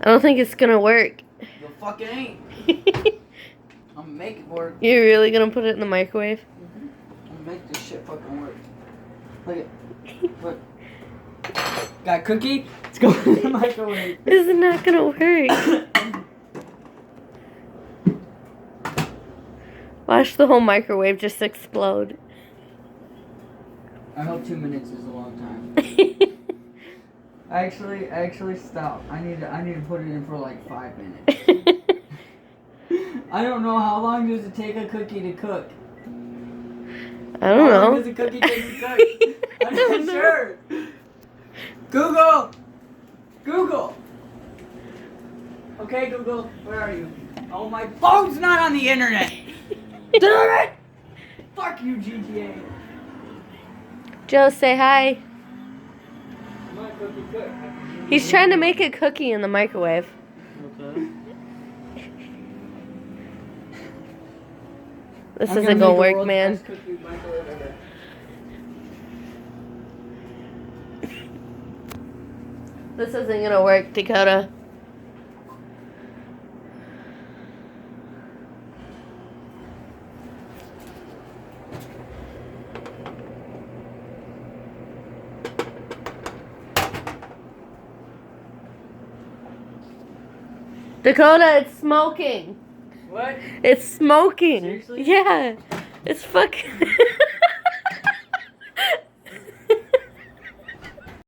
I don't think it's gonna work. You fucking ain't. I'm gonna make it work. You're really gonna put it in the microwave? Mm-hmm. I'm gonna make this shit fucking work. Look at. Look. Got a cookie? Let's go in the microwave. This is not gonna work. Watch the whole microwave just explode. I hope 2 minutes is a long time. Actually, stop. I need to put it in for like 5 minutes. I don't know how long does it take a cookie to cook. I don't know. How long does a cookie take to cook? I'm not sure. Google. Okay, Google, where are you? Oh, my phone's not on the internet. Damn it! Fuck you, GTA. Joe, say hi. My cookie cook. He's trying to make a cookie in the microwave. Okay. This isn't gonna work, man. This isn't gonna work, Dakota. Dakota, it's smoking. What? It's smoking. Seriously? Yeah. It's fucking...